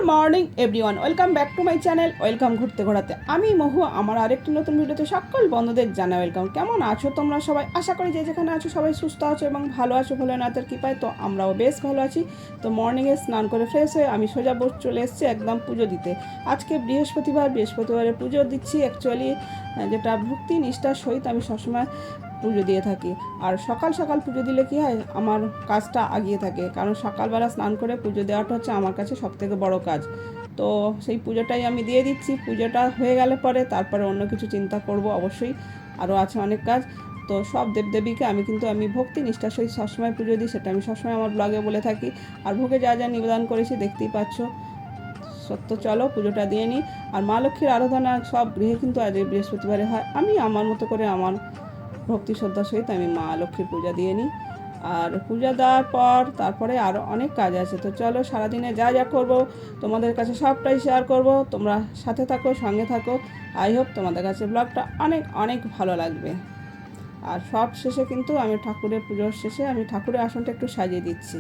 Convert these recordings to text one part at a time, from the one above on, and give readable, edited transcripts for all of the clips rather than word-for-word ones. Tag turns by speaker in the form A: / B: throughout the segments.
A: Morning everyone, welcome back to my channel. Welcome ঘুরতে ঘোরাতে। আমি মহু, আমার আরেকটি নতুন ভিডিওতে সকল বন্ধুদের জানাই ওয়েলকাম। কেমন আছো তোমরা সবাই? আশা করি যে যেখানে আছো সবাই সুস্থ আছো এবং ভালো আছো ভোলেনাথের কৃপায়। তো আমরাও বেশ ভালো আছি। তো মর্নিংয়ে স্নান করে ফ্রেশ হয়ে আমি সোজা চলে এসেছি একদম পুজো দিতে। আজকে বৃহস্পতিবারে পুজো দিচ্ছি। অ্যাকচুয়ালি যেটা ভক্তি নিষ্ঠার সহিত আমি সবসময় পুজো দিয়ে থাকি। আর সকাল সকাল পুজো দিলে কী হয়, আমার কাজটা আগিয়ে থাকে। কারণ সকালবেলা স্নান করে পুজো দেওয়াটা হচ্ছে আমার কাছে সবথেকে বড় কাজ। তো সেই পুজোটাই আমি দিয়ে দিচ্ছি। পুজোটা হয়ে গেলে পরে তারপরে অন্য কিছু চিন্তা করব, অবশ্যই আরও আছে অনেক কাজ। তো সব দেবদেবীকে আমি ভক্তি নিষ্ঠার সহিত সবসময় পুজো দিই, সেটা আমি সবসময় আমার ব্লগে বলে থাকি। আর ভোগে যা যা নিবেদন করেছি দেখতেই পাচ্ছ। সত্য, চলো পুজোটা দিয়ে নিই। আর মা লক্ষ্মীর আরাধনা সব গৃহে কিন্তু আজ বৃহস্পতিবারে হয়। আমি আমার মতো করে আমার ভক্তি শ্রদ্ধার সহিত আমি মা লক্ষ্মীর পূজা দিয়ে নিই। আর পূজা দেওয়ার পর তারপরে আরও অনেক কাজ আছে। তো চলো সারাদিনে যা যা করব তোমাদের কাছে সবটাই শেয়ার করব। তোমরা সাথে থাকো, সঙ্গে থাকো। আই হোপ তোমাদের কাছে ব্লগটা অনেক অনেক ভালো লাগবে। আর সব শেষে কিন্তু আমি ঠাকুরের পুজোর শেষে আমি ঠাকুরের আসনটা একটু সাজিয়ে দিচ্ছি।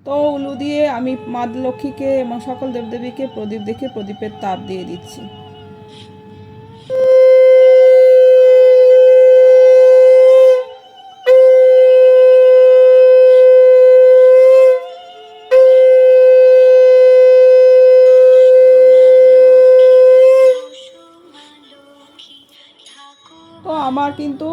A: তো উলু দিয়ে আমি মা লক্ষ্মীকে এবং সকল দেবদেবীকে প্রদীপ দেখে প্রদীপের তাপ দিয়ে দিচ্ছি। তো আমার কিন্তু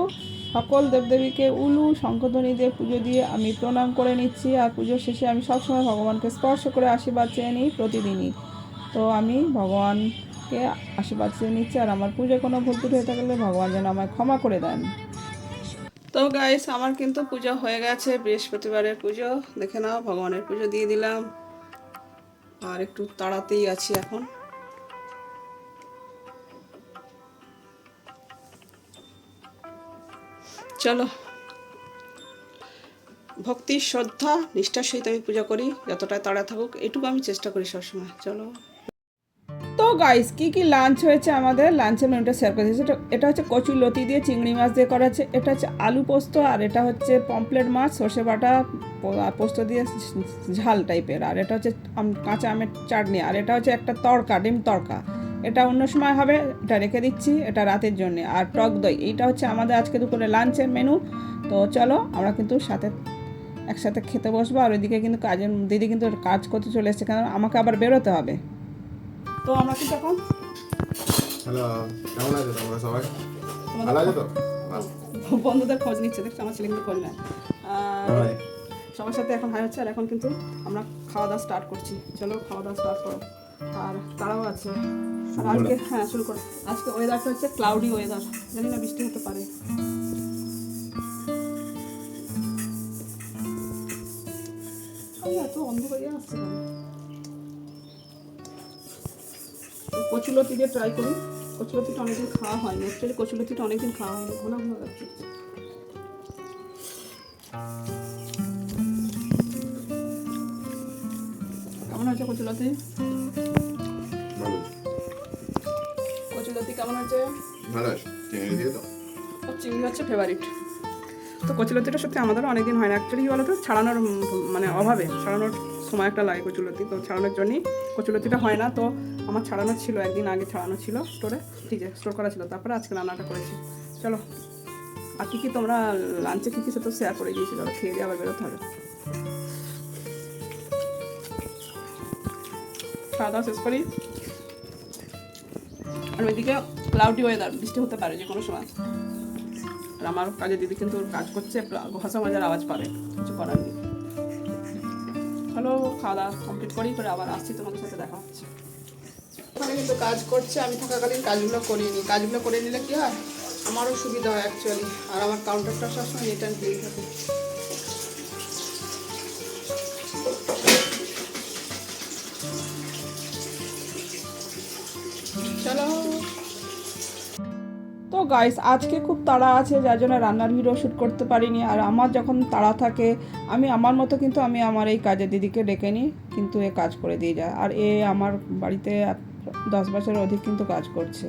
A: সকল দেবদেবীকে উলু শঙ্খধ্বনি দিয়ে পুজো দিয়ে আমি প্রণাম করে নিচ্ছি। আর পুজোর শেষে আমি সবসময় ভগবানকে স্পর্শ করে আশীর্বাদ চেয়ে নিই প্রতিদিনই। তো আমি ভগবানকে আশীর্বাদ চেয়ে নিচ্ছি। আর আমার পুজো কোনো ভুল ত্রুটি হয়ে থাকলে ভগবান যেন আমায় ক্ষমা করে দেন। তো গাইস, আমার কিন্তু পুজো হয়ে গেছে। বৃহস্পতিবারের পুজো দেখে নাও, ভগবানের পুজো দিয়ে দিলাম। আর একটু তাড়াতেই আছি এখন। চলো, ভক্তি শ্রদ্ধা নিষ্ঠার সহিত আমি পূজা করি, যতটা তাড়া থাকুক এটুকু আমি চেষ্টা করি সবসময়। চলো। তো গাইস, কি কি লাঞ্চ হয়েছে আমাদের, লাঞ্চের মেনুটা শেয়ার করেছি। এটা হচ্ছে কচুর লতি দিয়ে চিংড়ি মাছ দিয়ে করা আছে। এটা হচ্ছে আলু পোস্ত, আর এটা হচ্ছে পমফ্লেট মাছ সর্ষে বাটা পোস্ত দিয়ে ঝাল টাইপের। আর এটা হচ্ছে কাঁচা আমের চাটনি। আর এটা হচ্ছে একটা তড়কা, ডিম তড়কা। এটা অন্য সময় হবে, এটা রেখে দিচ্ছি, এটা রাতের জন্য। আর টক দই, এইটা হচ্ছে আমাদের আজকে দুপুরে লাঞ্চের মেনু। তো চলো আমরা কিন্তু একসাথে খেতে বসবো। আর ওইদিকে কিন্তু কাজের দিদি কিন্তু কাজ করতে চলে এসেছে, কারণ আমাকে আবার বেরোতে হবে। তো আমরা কিন্তু এখন
B: হ্যালো, কেমন আছো তোমরা সবাই? ভালো আছো তো?
A: বন্ধুদের খোঁজ নিচ্ছে, দেখছো আমার ছেলে কিন্তু খোঁজ নেয়। সবার সাথে এখন হাই হচ্ছে। আর এখন কিন্তু আমরা খাওয়া দাওয়া স্টার্ট করছি। চলো খাওয়া দাওয়া স্টার্ট করো। আর তারাও আছে। আর আজকে শুরু করো। আজকে ওয়েদারটা হচ্ছে ক্লাউডি ওয়েদার, জানি না বৃষ্টি হতে পারে। এত অন্ধকার আসছে। কচুলতি দিয়ে ট্রাই করি। কচুলতিটা অনেকদিন খাওয়া হয়নি। অ্যাকচুয়ালি কচুলতিটা অনেকদিন খাওয়া হয়নি, ঘন ঘন লাগছে। কেমন হয়েছে কচুলতি? কচুলতি কেমন হয়েছে?
B: ভালো আছে। চিংড়ি দিয়ে তো?
A: চিংড়ি হচ্ছে ফেভারিট। তো কচুলতিটা সত্যি আমাদেরও অনেকদিন হয় না। অ্যাকচুয়ালি কী বলো তো, ছাড়ানোর অভাবে ছাড়ানোর সময় একটা লাগে কচুলতি। তো ছাড়ানোর জন্যই কচুলতিটা হয় না। তো আমার ছাড়ানো ছিল, একদিন আগে ছাড়ানো ছিল ফ্রিজে স্টোর করা ছিল। তারপরে আজকে রান্নাটা করেছি। চলো, আর কী তোমরা লাঞ্চে কী সে তো শেয়ার করে দিয়েছি। চলো খেয়ে দিয়ে আবার বেরোতে হবে। খাওয়া দাওয়া শেষ করি। আর ওইদিকে ক্লাউডি ওয়েদার, বৃষ্টি হতে পারে যে কোনো সময়। আর আমার কাজে দিদি কিন্তু কাজ করছে, ঘষা মাজার আওয়াজ পাবে, কিছু করার নেই। চলো খাওয়া দাওয়া কমপ্লিট করে আবার আসছি, তোমাদের সাথে দেখা হচ্ছে। ওখানে কিন্তু কাজ করছে, আমি থাকাকালীন কাজগুলো করিয়ে নিই। কাজগুলো করে নিলে কি হয়, আমারও সুবিধা হয় অ্যাকচুয়ালি। আর আমার কাউন্টারটা সবসময় নিট অ্যান্ড ক্লিন থাকে। চলো। তো গাইস, আজকে খুব তাড়া আছে, যার জন্য রান্নার ভিডিও শ্যুট করতে পারিনি। আর আমার যখন তাড়া থাকে, আমি আমার মতো কিন্তু আমি আমার এই কাজের দিদিকে ডেকে নিই, কিন্তু এ কাজ করে দিয়ে যায়। আর এ আমার বাড়িতে 10 বছরের অধিক কিন্তু কাজ করছে।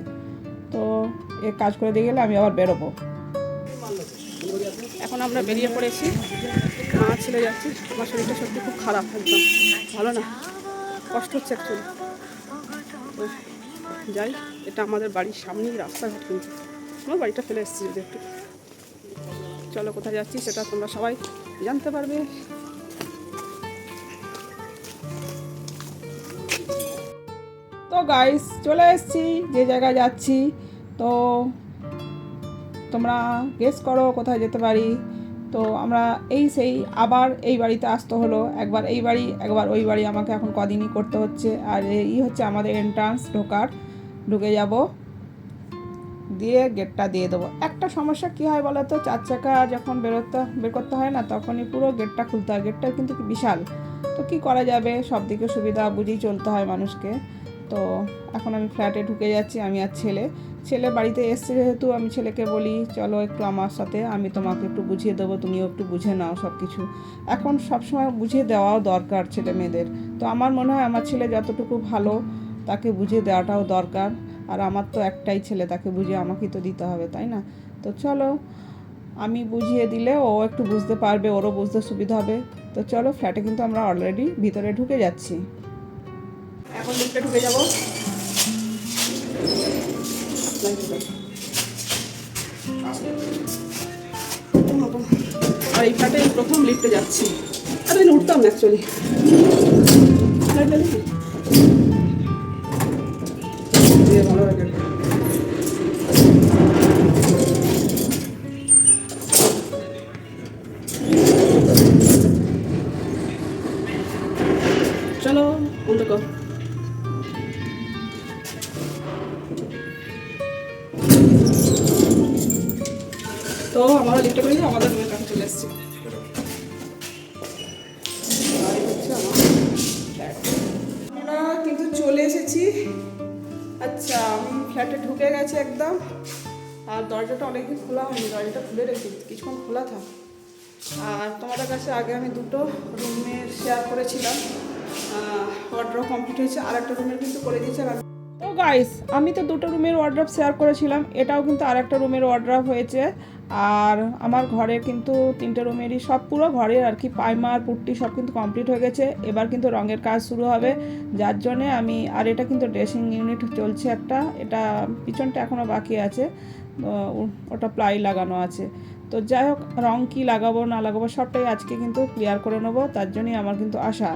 A: তো এ কাজ করে দিয়ে গেলে আমি আবার বেরোবো। এখন আমরা বেরিয়ে পড়েছি, মা ছেলে যাচ্ছি। আমার শরীরটা সত্যি খুব খারাপ, একদম ভালো না, কষ্ট হচ্ছে অ্যাকচুয়ালি। তো যাই, এটা আমাদের বাড়ির সামনেই রাস্তাঘাট, কিন্তু আমার বাড়িটা ফেলে এসেছি যদি একটু। চলো কোথায় যাচ্ছি সেটা তোমরা সবাই জানতে পারবে। তো গাইস চলে এসেছি যে জায়গায় যাচ্ছি। তো তোমরা গেস করো কোথায় যেতে পারি। তো আমরা সেই আবার এই বাড়িতে আসতে হলো, একবার এই বাড়ি একবার ওই বাড়ি, আমাকে এখন কদিনই করতে হচ্ছে। আর এই হচ্ছে আমাদের এন্ট্রান্স, ঢুকে যাব, দিয়ে গেটটা দিয়ে দেবো। একটা সমস্যা কী হয় বলো তো, 4 চাকা যখন বের করতে হয় না, তখনই পুরো গেটটা খুলতে হয়। গেটটা কিন্তু বিশাল, তো কি করা যাবে, সব দিকে সুবিধা বুঝেই চলতে হয় মানুষকে। তো এখন আমি ফ্ল্যাটে ঢুকে যাচ্ছি, আমি আর ছেলে বাড়িতে এসছে যেহেতু, আমি ছেলেকে বলি চলো একটু আমার সাথে, আমি তোমাকে একটু বুঝিয়ে দেবো, তুমিও একটু বুঝে নাও সব কিছু। এখন সবসময় বুঝিয়ে দেওয়াও দরকার ছেলে মেয়েদের। তো আমার মনে হয় আমার ছেলে যতটুকু ভালো, তাকে বুঝিয়ে দেওয়াটাও দরকার। আর আমার তো একটাই ছেলে, তাকে বুঝিয়ে আমাকেই তো দিতে হবে, তাই না? তো চলো, আমি বুঝিয়ে দিলে ও একটু বুঝতে পারবে, ওরও বুঝতে সুবিধা হবে। তো চলো, ফ্ল্যাটে কিন্তু আমরা অলরেডি ভিতরে ঢুকে যাচ্ছি, এখন লিফটে ঢুকে যাবো। আর এই ফ্ল্যাটে প্রথম লিফটে যাচ্ছি, এতদিন উঠতাম না অ্যাকচুয়ালি। ভালো লাগে। চলো বন্ধ কর। তো আমরা লিফটে করে আমাদের রুমের কাছে চলে এসেছি। আমরা কিন্তু চলে এসেছি। আচ্ছা, আমি ফ্ল্যাটে ঢুকে গেছি একদম। আর দরজাটা অনেকদিন খোলা হয়নি, দরজাটা খুলে রেখেছি, কিছুক্ষণ খোলা থাক। আর তোমাদের কাছে আগে আমি 2টো রুমের শেয়ার করেছিলাম, ওয়ার্ড্রপ কমপ্লিট হয়েছে, আর একটা রুমের কিন্তু করে দিয়েছে। তো গাইস, আমি তো 2টো রুমের ওয়ার্ড্রপ শেয়ার করেছিলাম, এটাও কিন্তু আর একটা রুমের ওয়ার্ড্রপ হয়েছে। আর আমার ঘরে কিন্তু 3টে রুমেরই সব, পুরো ঘরের আর কি, পাইমার পুট্টি সব কিন্তু কমপ্লিট হয়ে গেছে। এবার কিন্তু রঙের কাজ শুরু হবে, যার জন্যে আমি, আর এটা কিন্তু ড্রেসিং ইউনিট চলছে একটা, এটা পিছনটা এখনও বাকি আছে, ওটা প্লাই লাগানো আছে। তো যাই হোক, রং কী লাগাবো না লাগাবো সবটাই আজকে কিন্তু ক্লিয়ার করে নেবো, তার জন্যই আমার কিন্তু আশা।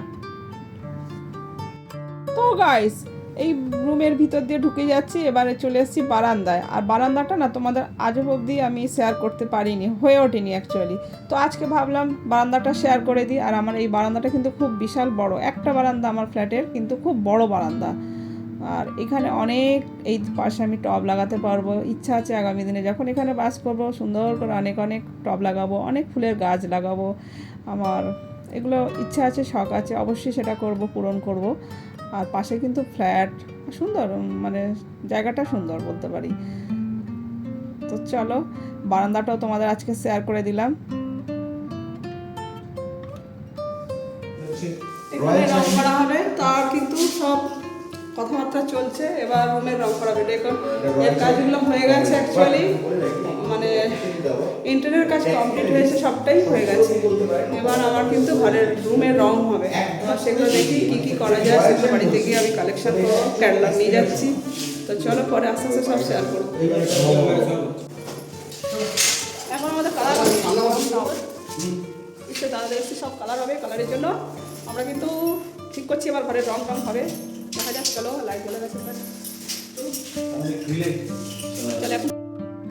A: তো গাইস, এই রুমের ভিতর দিয়ে ঢুকে যাচ্ছি, এবারে চলে এসেছি বারান্দায়। আর বারান্দাটা না তোমাদের আজ অবধি আমি শেয়ার করতে পারিনি, হয়ে ওঠেনি অ্যাকচুয়ালি। তো আজকে ভাবলাম বারান্দাটা শেয়ার করে দিই। আর আমার এই বারান্দাটা কিন্তু খুব বিশাল বড় একটা বারান্দা, আমার ফ্ল্যাটের কিন্তু খুব বড় বারান্দা। আর এখানে অনেক, এই পাশে আমি টব লাগাতে পারবো, ইচ্ছা আছে আগামী দিনে যখন এখানে বাস করবো সুন্দর করে অনেক টব লাগাবো, অনেক ফুলের গাছ লাগাবো। আমার এগুলো ইচ্ছা আছে, শখ আছে, অবশ্যই সেটা করব, পূরণ করব। আর পাশে কিন্তু ফ্ল্যাট, সুন্দর, মানে জায়গাটা সুন্দর বলতে পারি। তো চলো, বারান্দাটাও তোমাদের আজকে শেয়ার করে দিলাম। এখানে রং করা হবে, তার কিন্তু সব কথাবার্তা চলছে। এবার রুমের রং করা হবে, এর কাজগুলো হয়ে গেছে অ্যাকচুয়ালি, মানে ইন্টেরিয়র কাজ কমপ্লিট হয়েছে, সবটাই হয়ে গেছে। এবার আমার কিন্তু ঘরের রুমের রং হবে, এবার সেগুলো দেখি কী কী করা যায়, সেগুলো বাড়িতে গিয়ে আমি কালেকশন করবো, ক্যাটালগ নিয়ে যাচ্ছি। তো চলো, পরে আস্তে আস্তে সব শেয়ার করবো। এখন আমাদের কালার হবে, দাদা এসে সব কালার হবে, কালারের জন্য আমরা কিন্তু ঠিক করছি এবার ঘরের রং হবে, দেখা যাক। চলো, লাইট জ্বলে গেছে।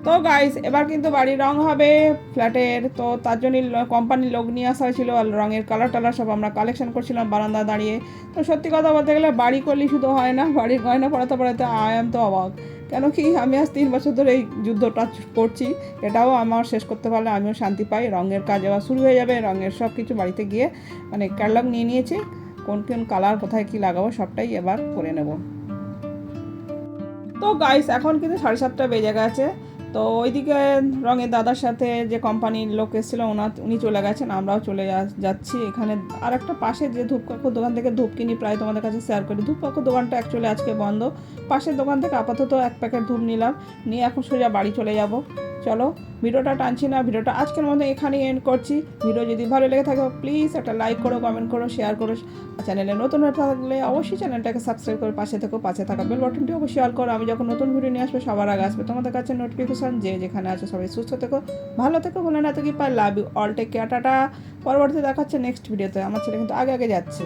A: তো গাইস, এবার কিন্তু বাড়ির রং হবে ফ্ল্যাটের, তো তার জন্যই কোম্পানির লোক নিয়ে আসা হয়েছিল। আর রঙের কালার সব আমরা কালেকশন করছিলাম বারান্দা দাঁড়িয়ে। তো সত্যি কথা বলতে গেলে বাড়ি করলেই শুধু হয় না, বাড়ির গয়না পড়াতে আয়াম তো অবাক। কেন কি, আমি আজ 3 বছর ধরে এই যুদ্ধটা করছি, এটাও আমার শেষ করতে পারলে আমিও শান্তি পাই। রঙের কাজ এবার শুরু হয়ে যাবে, রঙের সব কিছু বাড়িতে গিয়ে মানে ক্যাটালগ নিয়ে নিয়েছে, কোন কালার কোথায় কি লাগাবো সবটাই এবার করে নেব। তো গাইস, এখন কিন্তু 7:30 বেজে গেছে। তো তো ওইদিকে রঙের দাদার সাথে যে কোম্পানির লোক এসেছিলো উনি চলে গেছেন, আমরাও চলে যাচ্ছি। এখানে আর একটা পাশে যে ধূপ কাকুর দোকান থেকে ধূপ কিনি, প্রায় তোমাদের কাছে শেয়ার করি। ধূপ কাকুর দোকানটা অ্যাকচুয়ালি আজকে বন্ধ। পাশের দোকান থেকে আপাতত 1 প্যাকেট ধূপ নিলাম, নিয়ে এখন সোজা বাড়ি চলে যাব। চলো ভিডিওটা টানছি না, ভিডিওটা আজকের মধ্যে এখানেই এন্ড করছি। ভিডিও যদি ভালো লেগে থাকে প্লিজ একটা লাইক করো, কমেন্ট করো, শেয়ার করো। চ্যানেলে নতুন হয়ে থাকলে অবশ্যই চ্যানেলটাকে সাবস্ক্রাইব করে পাশে থেকো, পাশে থাকা বেল বাটনটি অবশ্যই অল করো। আমি যখন নতুন ভিডিও নিয়ে আসবো সবার আগে আসবে তোমাদের কাছে নোটিফিকেশন। যে যেখানে আছো সবাই সুস্থ থেকো, ভালো থেকো, বলে না তো কি পাই, love you all, take care, tata. পরবর্তী দেখাচ্ছে নেক্সট ভিডিওতে। আমার ছেলে কিন্তু আগে আগে যাচ্ছে।